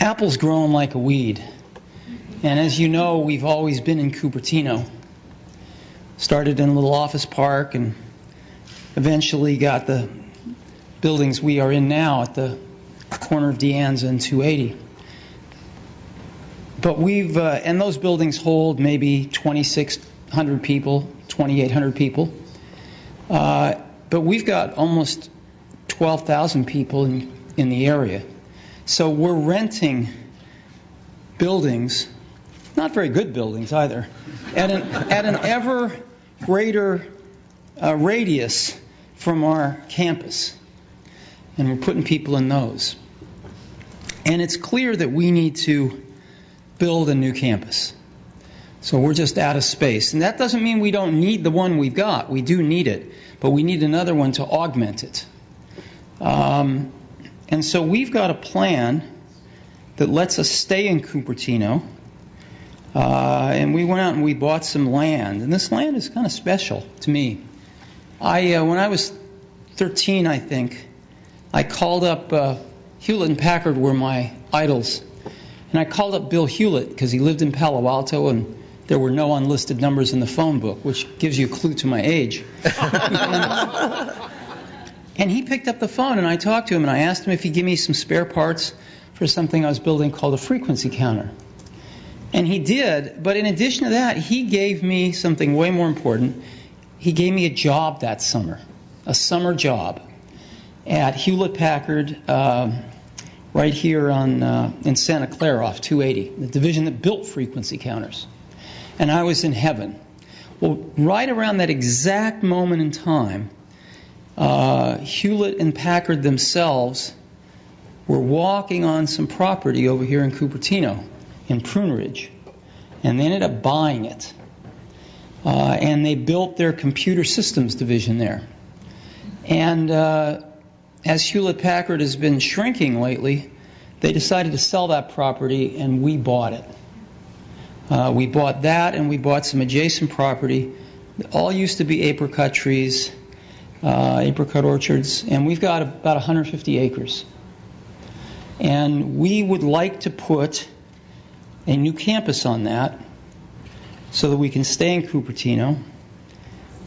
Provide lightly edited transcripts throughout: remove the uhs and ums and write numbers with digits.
Apple's growing like a weed. And as you know, we've always been in Cupertino. Started in a little office park and eventually got the buildings we are in now at the corner of De Anza and 280. But and those buildings hold maybe 2,600 people, 2,800 people. But we've got almost 12,000 people in the area. So we're renting buildings, not very good buildings either, at an ever greater radius from our campus. And we're putting people in those. And it's clear that we need to build a new campus. So we're just out of space. And that doesn't mean we don't need the one we've got. We do need it. But we need another one to augment it. And so we've got a plan that lets us stay in Cupertino. And we went out and we bought some land. And this land is kind of special to me. When I was 13, I think, I called up Hewlett and Packard were my idols. And I called up Bill Hewlett because he lived in Palo Alto and there were no unlisted numbers in the phone book, which gives you a clue to my age. And he picked up the phone and I talked to him and I asked him if he'd give me some spare parts for something I was building called a frequency counter. And he did, but in addition to that, he gave me something way more important. He gave me a job that summer, a summer job at Hewlett Packard right here in Santa Clara off 280, the division that built frequency counters. And I was in heaven. Well, right around that exact moment in time, Hewlett and Packard themselves were walking on some property over here in Cupertino, in Prune Ridge, and they ended up buying it. And they built their computer systems division there. And as Hewlett Packard has been shrinking lately, they decided to sell that property, and we bought it. We bought that, and we bought some adjacent property. All used to be apricot trees, apricot orchards, and we've got about 150 acres. And we would like to put a new campus on that so that we can stay in Cupertino.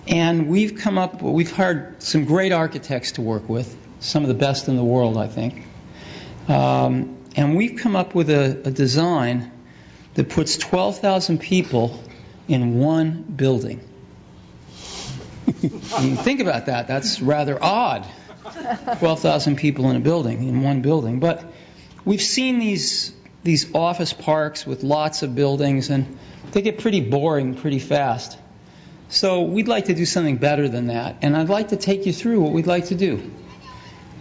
And we've hired some great architects to work with, some of the best in the world, I think. And we've come up with a design that puts 12,000 people in one building. You think about that, that's rather odd. 12,000 people in a building, in one building. But we've seen these office parks with lots of buildings, and they get pretty boring pretty fast. So we'd like to do something better than that, and I'd like to take you through what we'd like to do.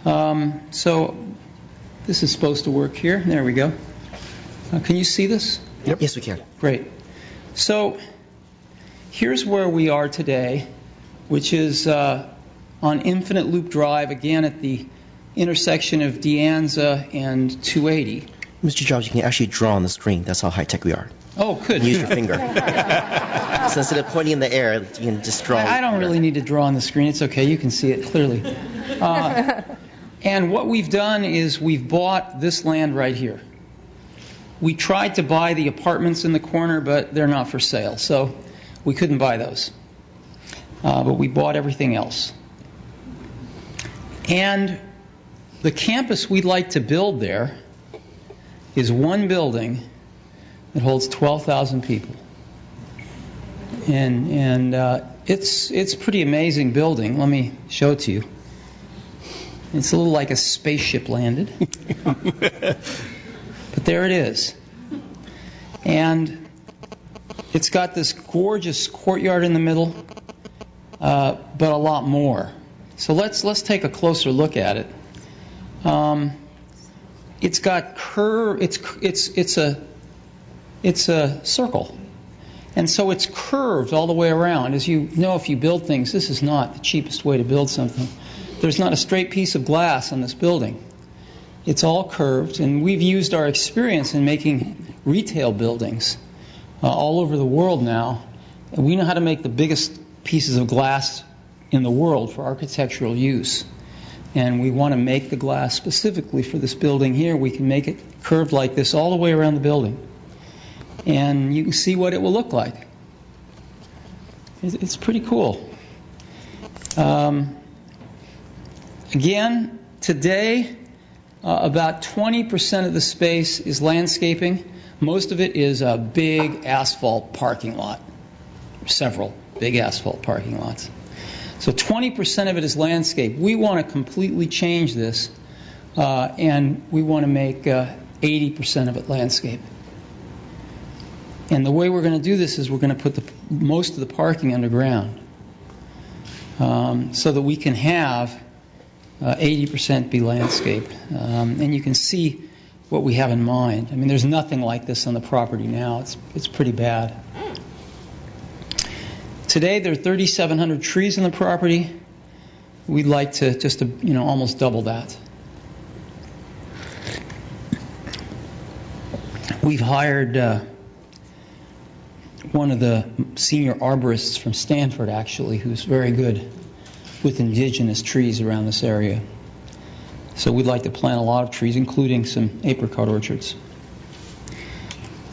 So this is supposed to work here. There we go. Can you see this? Yep. Yes, we can. Great. So here's where we are today, which is on Infinite Loop Drive, again at the intersection of De Anza and 280. Mr. Jobs, you can actually draw on the screen. That's how high-tech we are. Oh, good. Use your finger. So instead of pointing in the air, you can just draw. I don't really need to draw on the screen. It's okay. You can see it clearly. And what we've done is we've bought this land right here. We tried to buy the apartments in the corner, but they're not for sale, so we couldn't buy those. But we bought everything else. And the campus we'd like to build there is one building that holds 12,000 people. And it's a pretty amazing building. Let me show it to you. It's a little like a spaceship landed. But there it is. And it's got this gorgeous courtyard in the middle, but a lot more. So let's take a closer look at it. It's got curve. It's a circle, and so it's curved all the way around. As you know, if you build things, this is not the cheapest way to build something. There's not a straight piece of glass on this building. It's all curved, and we've used our experience in making retail buildings all over the world now. And we know how to make the biggest pieces of glass in the world for architectural use. and we want to make the glass specifically for this building here. We can make it curved like this all the way around the building. And you can see what it will look like. It's pretty cool. Again, today, about 20% of the space is landscaping. Most of it is a big asphalt parking lot, several big asphalt parking lots. So 20% of it is landscape. We want to completely change this, and we want to make 80% of it landscape. And the way we're going to do this is we're going to put most of the parking underground, so that we can have 80% be landscape. And you can see what we have in mind. I mean, there's nothing like this on the property now. It's pretty bad. Today there are 3,700 trees on the property. We'd like to just almost double that. We've hired one of the senior arborists from Stanford, actually, who's very good with indigenous trees around this area. So we'd like to plant a lot of trees, including some apricot orchards.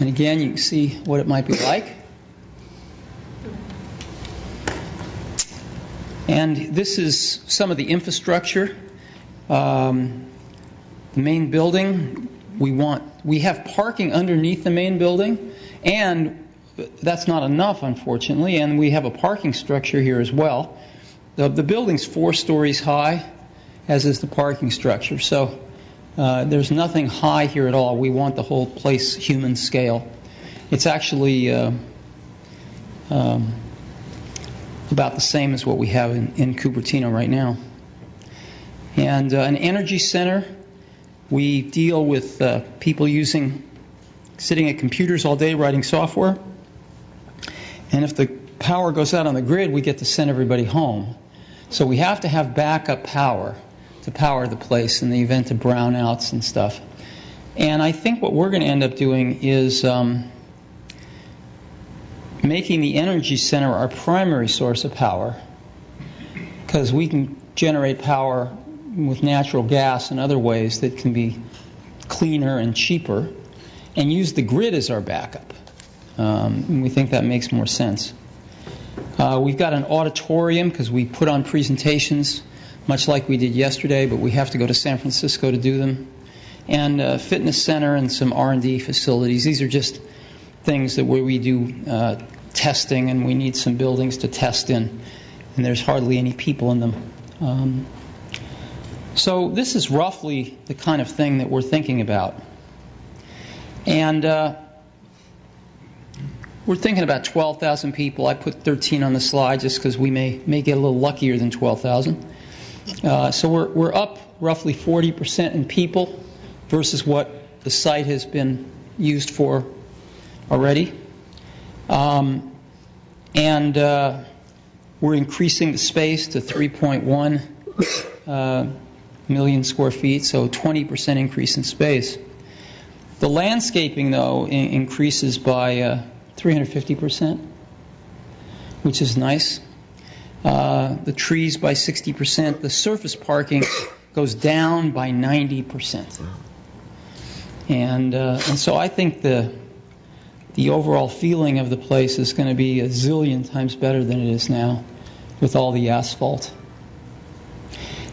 And again, you can see what it might be like. And this is some of the infrastructure. The main building, we have parking underneath the main building, and that's not enough, unfortunately, and we have a parking structure here as well. The building's 4 stories high, as is the parking structure. So there's nothing high here at all. We want the whole place human scale. It's actually about the same as what we have in Cupertino right now. And an energy center, we deal with people sitting at computers all day writing software. And if the power goes out on the grid, we get to send everybody home. So we have to have backup power to power the place in the event of brownouts and stuff. And I think what we're going to end up doing is making the energy center our primary source of power, because we can generate power with natural gas and other ways that can be cleaner and cheaper, and use the grid as our backup. And we think that makes more sense. We've got an auditorium because we put on presentations much like we did yesterday, but we have to go to San Francisco to do them. And a fitness center and some R&D facilities. These are just things that where we do testing, and we need some buildings to test in, and there's hardly any people in them. So this is roughly the kind of thing that we're thinking about. And we're thinking about 12,000 people. I put 13 on the slide just because we may get a little luckier than 12,000. So we're up roughly 40% in people versus what the site has been used for already. And we're increasing the space to 3.1 million square feet, so 20% increase in space. The landscaping, though, increases by 350%, which is nice. The trees by 60%. The surface parking goes down by 90%. And so I think the overall feeling of the place is going to be a zillion times better than it is now with all the asphalt.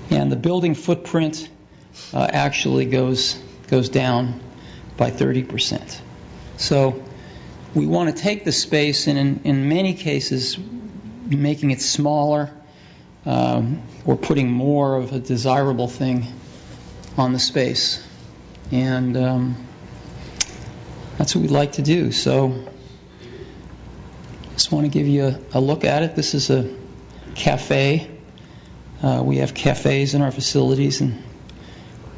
And the building footprint actually goes down by 30%. So we want to take the space and in many cases making it smaller or putting more of a desirable thing on the space. And that's what we'd like to do. So just want to give you a look at it. This is a cafe. We have cafes in our facilities, and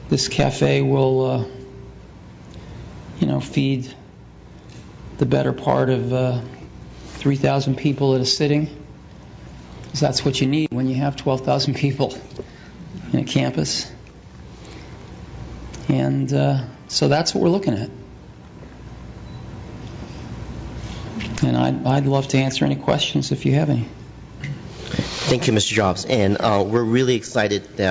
this cafe will feed the better part of 3,000 people at a sitting, because that's what you need when you have 12,000 people in a campus. And so that's what we're looking at. And I'd love to answer any questions if you have any. Thank you, Mr. Jobs. And we're really excited that